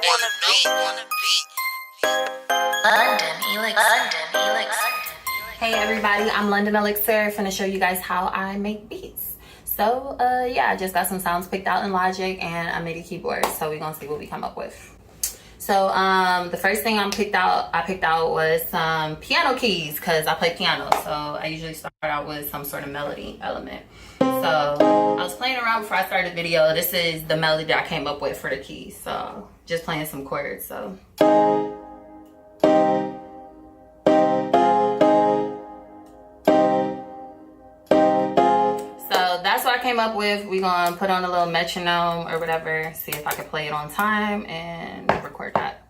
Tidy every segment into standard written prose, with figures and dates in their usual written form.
London Elixir. Hey everybody, I'm London Elixir. Finna show you guys how I make beats. So yeah, I just got some sounds picked out in Logic and a MIDI keyboard. So we're gonna see what we come up with. So the first thing I picked out was some piano keys because I play piano. So I usually start out with some sort of melody element. So I was playing around before I started the video. This is the melody that I came up with for the keys. So just playing some chords. So that's what I came up with. We're gonna put on a little metronome or whatever, see if I can play it on time and record that.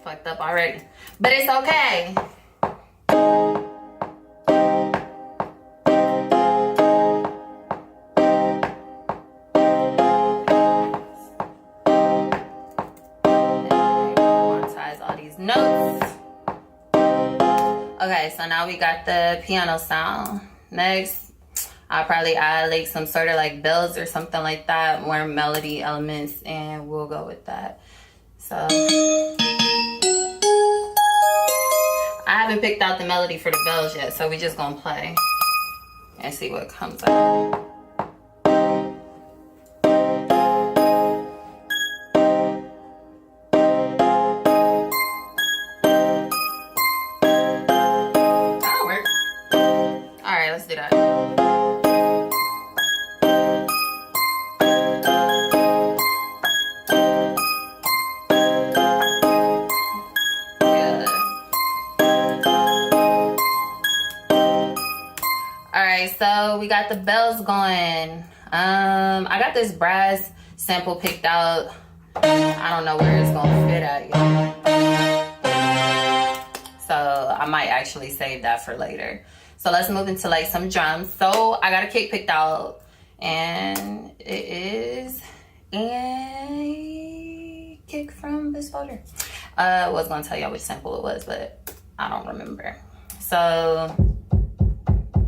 Fucked up already, but it's okay. Quantize all these notes. Okay, so now we got the piano sound. Next, I'll probably add like some sort of like bells or something like that, more melody elements, and we'll go with that. So I haven't picked out the melody for the bells yet, so we just gonna play and see what comes up. That'll work. All right, let's do that. So we got the bells going. I got this brass sample picked out. I don't know where it's gonna fit at yet, so I might actually save that for later. So let's move into like some drums. So I got a kick picked out, and it is a kick from this folder. I was gonna tell y'all which sample it was, but I don't remember. So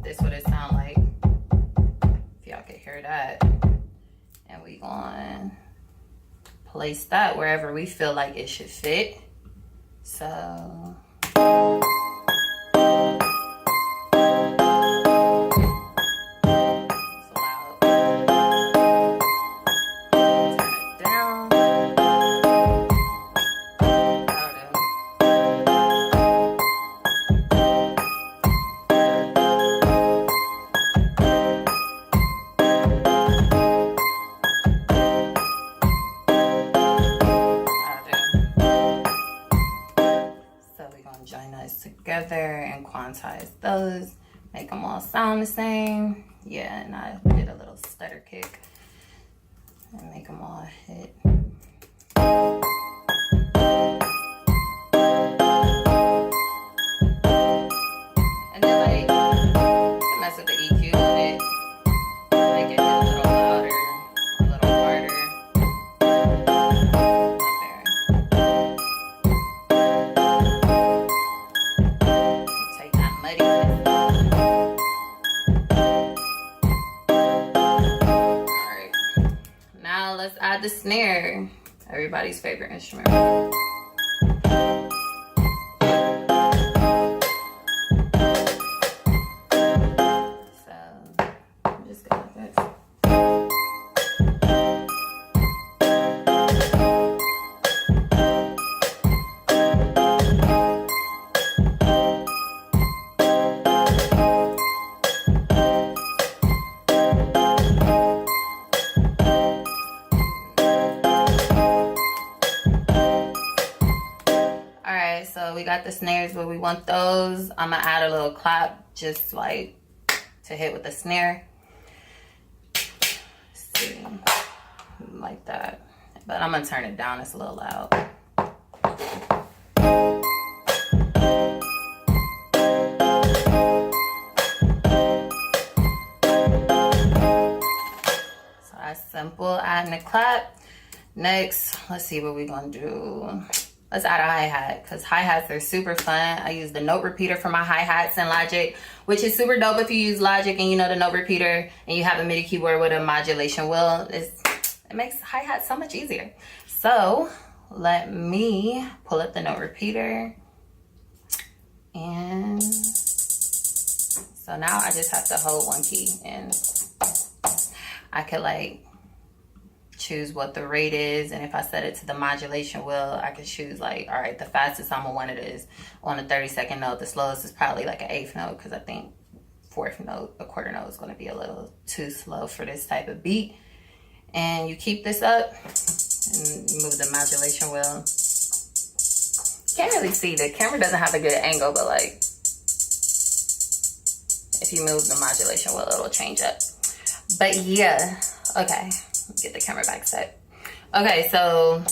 this what it sound like, if y'all can hear that. And we gonna place that wherever we feel like it should fit. So together and quantize those, make them all sound the same. Yeah, and I did a little stutter kick and make them all hit. And then like, you can mess with the EQ on it, make it hit a little louder, a little harder. Let's add the snare, everybody's favorite instrument. So I'm just go like this. So we got the snares where we want those. I'm gonna add a little clap just like to hit with the snare. See, like that. But I'm gonna turn it down, it's a little loud. So that's simple, adding a clap. Next, let's see what we're gonna do. Let's add a hi-hat, because hi-hats are super fun. I use the note repeater for my hi-hats in Logic, which is super dope if you use Logic and you know the note repeater and you have a MIDI keyboard with a modulation wheel. It's It makes hi-hat so much easier. So let me pull up the note repeater. And so now I just have to hold one key, and I could like choose what the rate is. And if I set it to the modulation wheel, I could choose like, all right, the fastest I'm gonna want it is on a 30-second note. The slowest is probably like an 8th note, because I think 4th note, a quarter note is gonna be a little too slow for this type of beat. And you keep this up and move the modulation wheel. Can't really see, the camera doesn't have a good angle, but like if you move the modulation wheel, it'll change up. But yeah, okay, get the camera back set. Okay, so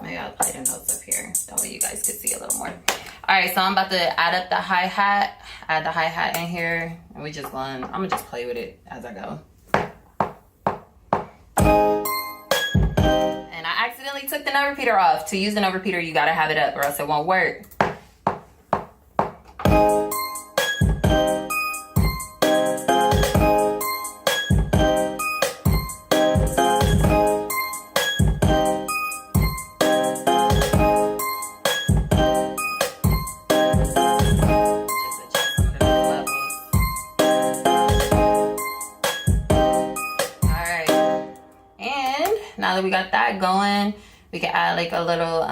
maybe I'll play the notes up here, that way you guys could see a little more. All right, so I'm about to add up the hi-hat, add the hi-hat in here, and I'm gonna just play with it as I go. And I accidentally took the note repeater off. To use the note repeater, you gotta have it up or else it won't work. Now that we got that going, we can add like a little,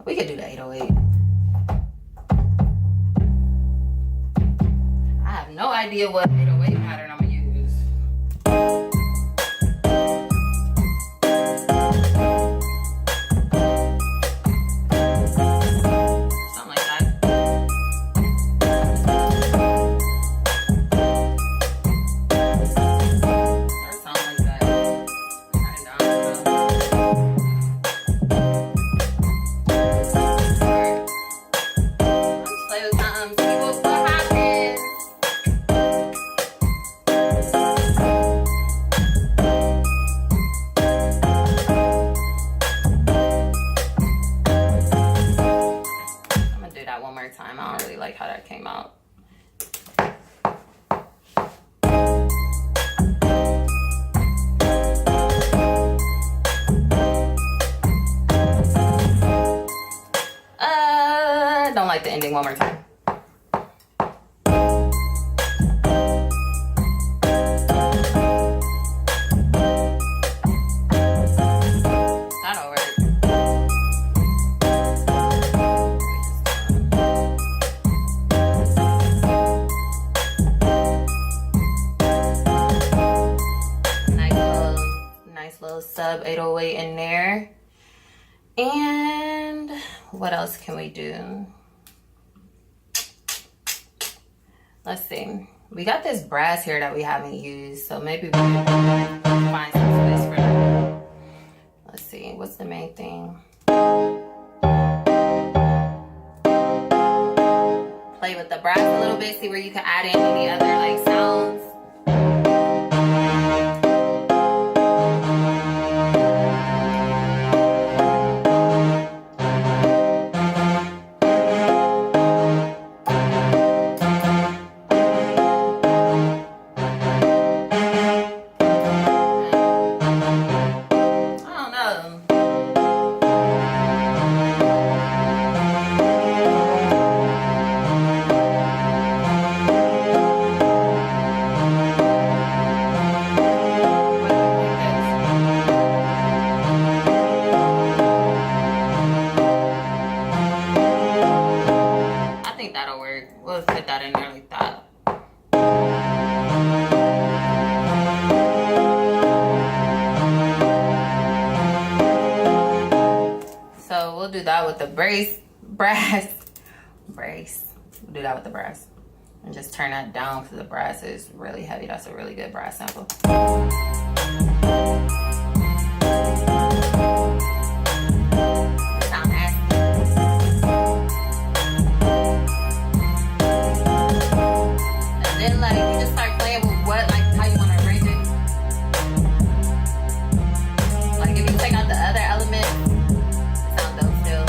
we could do the 808. I have no idea what 808 pattern I'm gonna use. Something like that. Time. I don't really like how that came out. Don't like the ending. One more time. That'll work. Sub 808 in there. And what else can we do? Let's see. We got this brass here that we haven't used, so maybe we can find some space for that. Let's see. What's the main thing? Play with the brass a little bit. See where you can add in any other like sounds. We'll put that in there like that. So we'll do that with the brass. We'll do that with the brass. And just turn that down because the brass is really heavy. That's a really good brass sample. Then like you just start playing with what, like how you want to arrange it. Like if you take out the other element, it sounds dope still.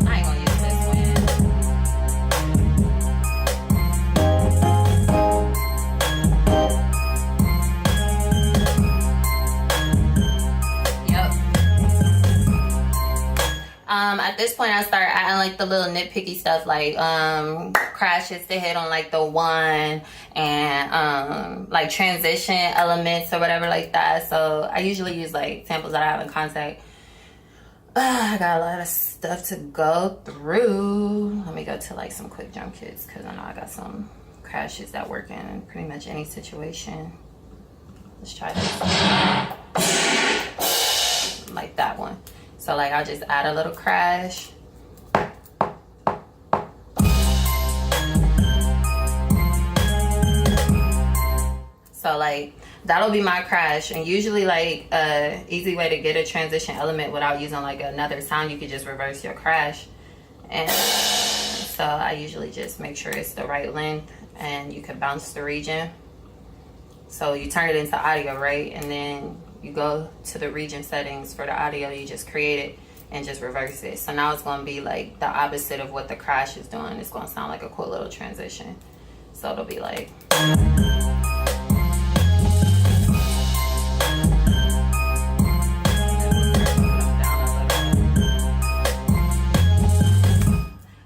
I ain't gonna use this one. At this point, I start adding like the little nitpicky stuff, like crashes to hit on like the one, and like transition elements or whatever like that. So I usually use like samples that I have in contact. I got a lot of stuff to go through. Let me go to like some quick jump kits because I know I got some crashes that work in pretty much any situation. Let's try this. Like that one. So like I'll just add a little crash. So like that'll be my crash. And usually like easy way to get a transition element without using like another sound, you could just reverse your crash. And so I usually just make sure it's the right length, and you can bounce the region. So you turn it into audio, right? And then you go to the region settings for the audio, you just create it and just reverse it. So now it's going to be like the opposite of what the crash is doing. It's going to sound like a cool little transition. So it'll be like...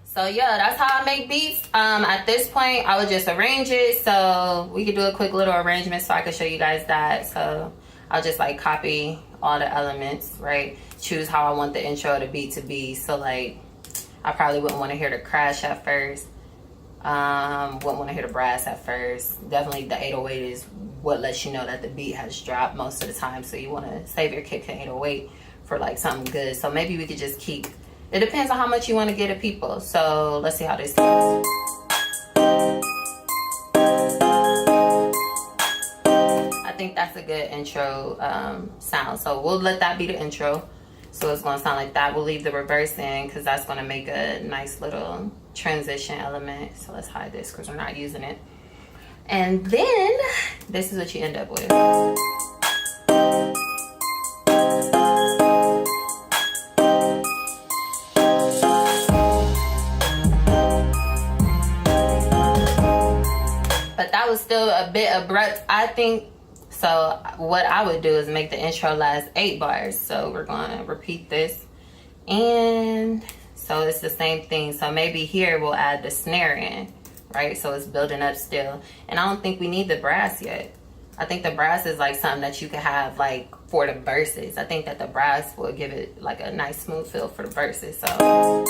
So yeah, that's how I make beats. At this point, I would just arrange it. So we could do a quick little arrangement so I can show you guys that. So I'll just like copy all the elements, right? Choose how I want the intro to be. So like, I probably wouldn't want to hear the crash at first. Wouldn't want to hear the brass at first. Definitely the 808 is what lets you know that the beat has dropped most of the time. So you want to save your kick to 808 for like something good. So maybe we could just keep... It depends on how much you want to get of people. So let's see how this goes. I think that's a good intro sound. So we'll let that be the intro. So it's going to sound like that. We'll leave the reverse in because that's going to make a nice little transition element. So let's hide this because we're not using it. And then this is what you end up with. But that was still a bit abrupt, I think. So what I would do is make the intro last 8 bars. So we're going to repeat this. And so it's the same thing. So maybe here we'll add the snare in, right? So it's building up still. And I don't think we need the brass yet. I think the brass is like something that you can have like for the verses. I think that the brass will give it like a nice smooth feel for the verses. So...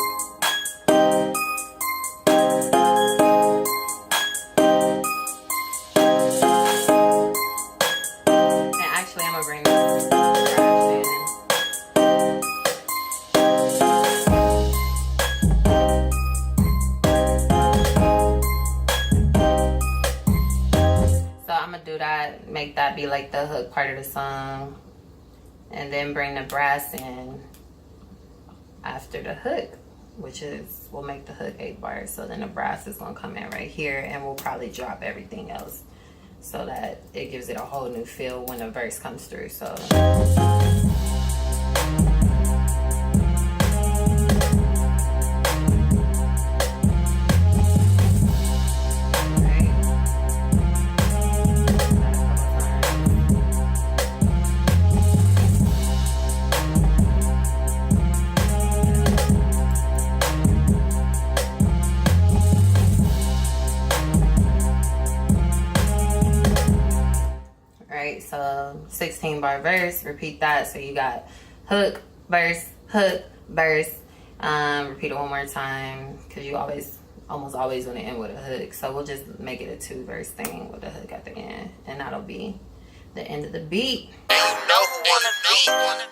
make that be like the hook part of the song, and then bring the brass in after the hook, which is, we'll make the hook 8 bars. So then the brass is gonna come in right here, and we'll probably drop everything else so that it gives it a whole new feel when the verse comes through. So so 16 bar verse, repeat that. So you got hook, verse, repeat it one more time because you almost always want to end with a hook. So we'll just make it a 2 verse thing with a hook at the end, and that'll be the end of the beat. You know who wanna